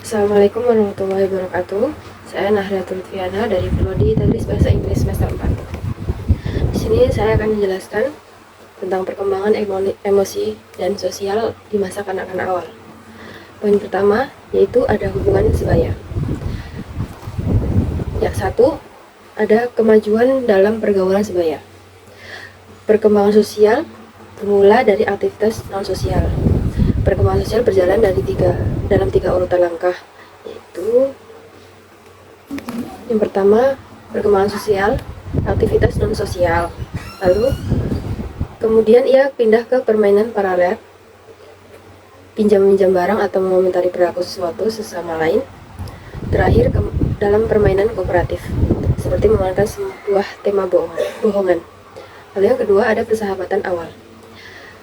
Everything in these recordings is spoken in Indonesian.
Assalamualaikum warahmatullahi wabarakatuh. Saya Nahdlatul Fiana dari Prodi Tadris Bahasa Inggris semester 4. Di sini saya akan menjelaskan tentang perkembangan emosi dan sosial di masa kanak-kanak awal. Poin pertama yaitu ada hubungan sebaya. Yang satu, ada kemajuan dalam pergaulan sebaya. Perkembangan sosial bermula dari aktivitas non-sosial. Perkembangan sosial berjalan dalam tiga urutan langkah, yaitu yang pertama perkembangan sosial, aktivitas non-sosial, lalu kemudian ia pindah ke permainan paralel, pinjam-minjam barang atau mengomentari perilaku sesuatu sesama lain, terakhir dalam permainan kooperatif, seperti memainkan sebuah tema bohongan. Lalu yang kedua ada persahabatan awal.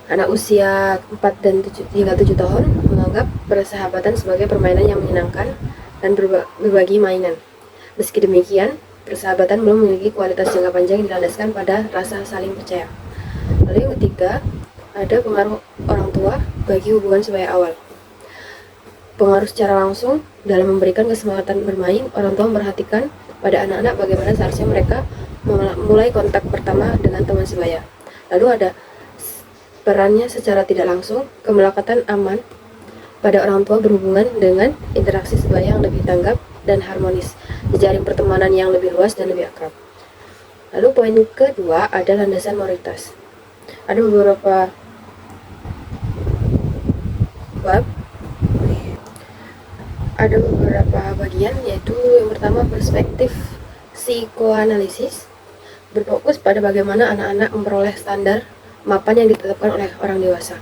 Anak usia 4 dan 7 tahun menganggap persahabatan sebagai permainan yang menyenangkan dan berbagi mainan. Meski demikian, persahabatan belum memiliki kualitas jangka panjang yang dilandaskan pada rasa saling percaya. Lalu yang ketiga, ada pengaruh orang tua bagi hubungan sebaya awal. Pengaruh secara langsung dalam memberikan keselamatan bermain, orang tua memperhatikan pada anak-anak bagaimana seharusnya mereka memulai kontak pertama dengan teman sebaya. Lalu ada perannya secara tidak langsung, kemelekatan aman pada orang tua berhubungan dengan interaksi sebaya yang lebih tanggap dan harmonis, jejaring pertemanan yang lebih luas dan lebih akrab. Lalu poin kedua ada landasan moralitas. Ada beberapa bagian, yaitu yang pertama perspektif psikoanalisis, berfokus pada bagaimana anak-anak memperoleh standar mapan yang ditetapkan oleh orang dewasa.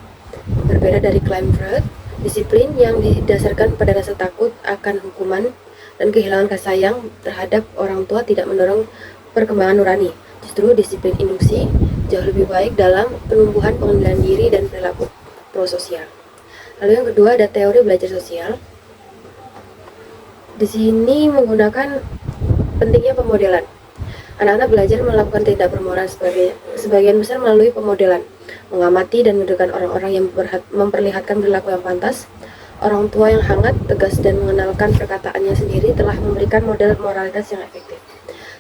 Berbeda dari klaim Freud, disiplin yang didasarkan pada rasa takut akan hukuman dan kehilangan kasih sayang terhadap orang tua tidak mendorong perkembangan nurani. Justru disiplin induksi jauh lebih baik dalam penumbuhan pengendalian diri dan perilaku prososial. Lalu yang kedua ada teori belajar sosial. Di sini menggunakan pentingnya pemodelan. Anak-anak belajar melakukan tindak bermoral sebagian besar melalui pemodelan, mengamati dan mendengarkan orang-orang yang memperlihatkan perilaku yang pantas. Orang tua yang hangat, tegas, dan mengenalkan perkataannya sendiri telah memberikan model moralitas yang efektif.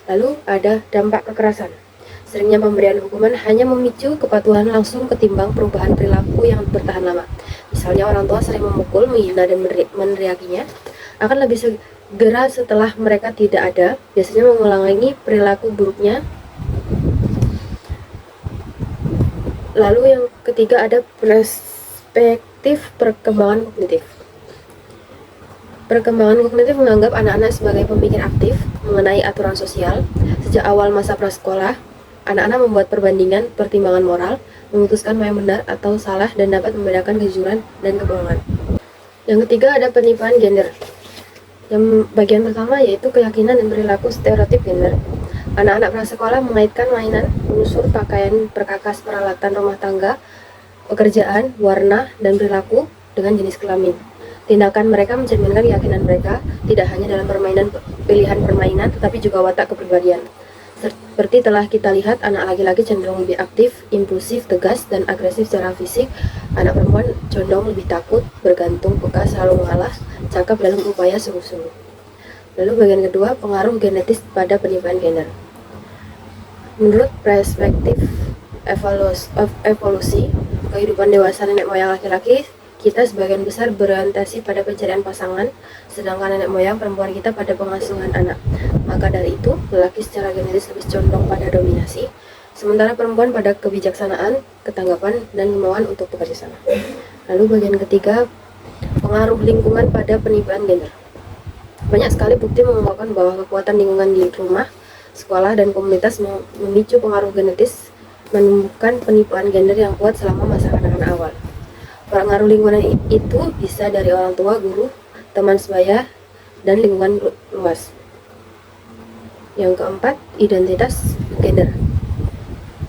Lalu ada dampak kekerasan. Seringnya pemberian hukuman hanya memicu kepatuhan langsung ketimbang perubahan perilaku yang bertahan lama. Misalnya orang tua sering memukul, menghina, dan meneriakinya akan lebih segera setelah mereka tidak ada, biasanya mengulangi perilaku buruknya. Lalu yang ketiga ada perspektif perkembangan kognitif. Perkembangan kognitif menganggap anak-anak sebagai pemikir aktif mengenai aturan sosial. Sejak awal masa prasekolah, anak-anak membuat perbandingan, pertimbangan moral, memutuskan mana yang benar atau salah, dan dapat membedakan kejujuran dan kebohongan. Yang ketiga ada penipuan gender. Yang bagian pertama yaitu keyakinan dan perilaku stereotip gender. Anak-anak prasekolah mengaitkan mainan, unsur pakaian, perkakas, peralatan rumah tangga, pekerjaan, warna, dan perilaku dengan jenis kelamin. Tindakan mereka mencerminkan keyakinan mereka tidak hanya dalam pilihan permainan, tetapi juga watak kepribadian. Seperti telah kita lihat, anak laki-laki cenderung lebih aktif, impulsif, tegas, dan agresif secara fisik. Anak perempuan condong lebih takut, bergantung, peka, selalu mengalah, cakap dalam upaya sungguh-sungguh. Lalu bagian kedua, pengaruh genetis pada penyimpanan gender. Menurut perspektif evolusi kehidupan dewasa nenek moyang laki-laki, kita sebagian besar berorientasi pada pencarian pasangan, sedangkan nenek moyang perempuan kita pada pengasuhan anak. Maka dari itu, lelaki secara genetis lebih condong pada dominasi, sementara perempuan pada kebijaksanaan, ketanggapan, dan kemauan untuk bekerja sama. Lalu bagian ketiga, pengaruh lingkungan pada penyimpanan gender. Banyak sekali bukti menguatkan bahwa kekuatan lingkungan di rumah, sekolah, dan komunitas memicu pengaruh genetis, menumbuhkan penipuan gender yang kuat selama masa kanak-kanak awal. Pengaruh lingkungan itu bisa dari orang tua, guru, teman sebaya, dan lingkungan luas. Yang keempat, identitas gender.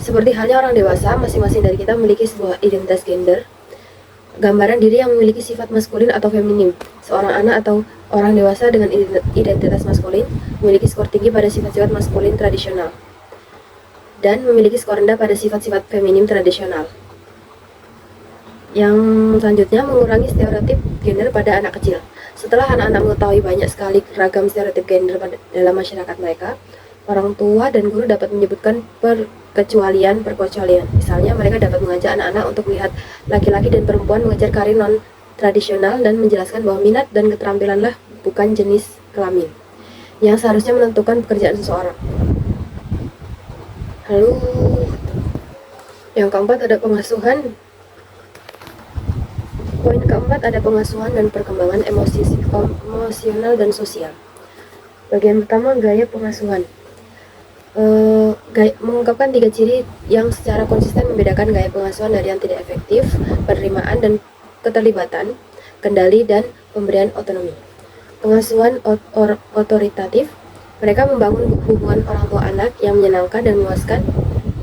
Seperti halnya orang dewasa, masing-masing dari kita memiliki sebuah identitas gender, gambaran diri yang memiliki sifat maskulin atau feminim. Seorang anak atau orang dewasa dengan identitas maskulin memiliki skor tinggi pada sifat-sifat maskulin tradisional dan memiliki skor rendah pada sifat-sifat feminim tradisional. Yang selanjutnya, mengurangi stereotip gender pada anak kecil. Setelah anak-anak mengetahui banyak sekali ragam stereotip gender dalam masyarakat mereka, orang tua dan guru dapat menyebutkan perkecualian. Misalnya, mereka dapat mengajak anak-anak untuk melihat laki-laki dan perempuan mengejar karir non-tradisional dan menjelaskan bahwa minat dan keterampilanlah bukan jenis kelamin yang seharusnya menentukan pekerjaan seseorang. Lalu, yang keempat ada pengasuhan. Poin keempat ada pengasuhan dan perkembangan emosional dan sosial. Bagian pertama, gaya pengasuhan. Mengungkapkan 3 ciri yang secara konsisten membedakan gaya pengasuhan dari yang tidak efektif, penerimaan dan keterlibatan, kendali dan pemberian otonomi. Pengasuhan otoritatif. Mereka membangun hubungan orang tua anak yang menyenangkan dan memuaskan,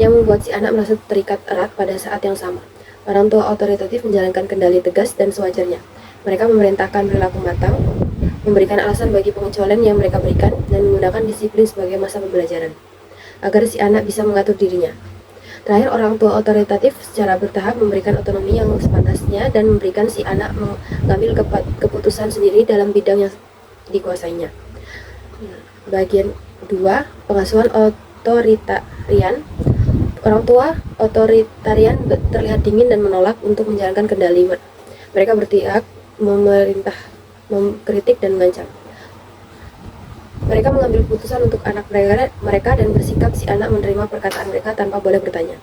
yang membuat si anak merasa terikat erat pada saat yang sama. Orang tua otoritatif menjalankan kendali tegas dan sewajarnya. Mereka memerintahkan perilaku matang, memberikan alasan bagi pengecualian yang mereka berikan, dan menggunakan disiplin sebagai masa pembelajaran, agar si anak bisa mengatur dirinya. Terakhir, orang tua otoritatif secara bertahap memberikan otonomi yang sepantasnya dan memberikan si anak mengambil keputusan sendiri dalam bidang yang dikuasainya. Bagian 2, pengasuhan otoritarian. Orang tua otoritarian terlihat dingin dan menolak untuk menjalankan kendali. Mereka bertindak, memerintah, mengkritik, dan mengancam. Mereka mengambil keputusan untuk anak mereka dan bersikap si anak menerima perkataan mereka tanpa boleh bertanya.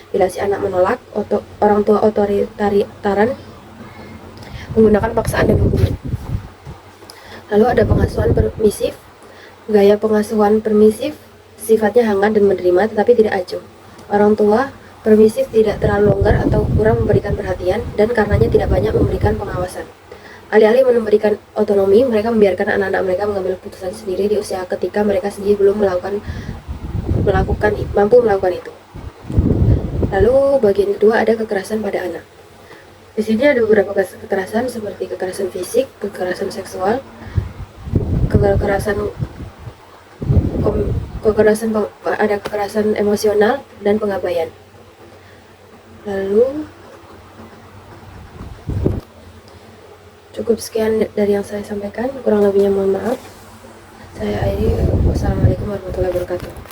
Bila si anak menolak, orang tua otoritarian menggunakan paksaan dan hukuman. Lalu ada pengasuhan permisif. Gaya pengasuhan permisif sifatnya hangat dan menerima tetapi tidak acuh. Orang tua permisif tidak terlalu longgar atau kurang memberikan perhatian, dan karenanya tidak banyak memberikan pengawasan. Alih-alih memberikan otonomi, mereka membiarkan anak-anak mereka mengambil keputusan sendiri di usia ketika mereka sendiri belum mampu melakukan itu. Lalu bagian kedua ada kekerasan pada anak. Di sini ada beberapa kekerasan seperti kekerasan fisik, kekerasan seksual, ada kekerasan emosional dan pengabaian. Lalu cukup sekian dari yang saya sampaikan, kurang lebihnya mohon maaf. Saya Airi, wassalamualaikum warahmatullahi wabarakatuh.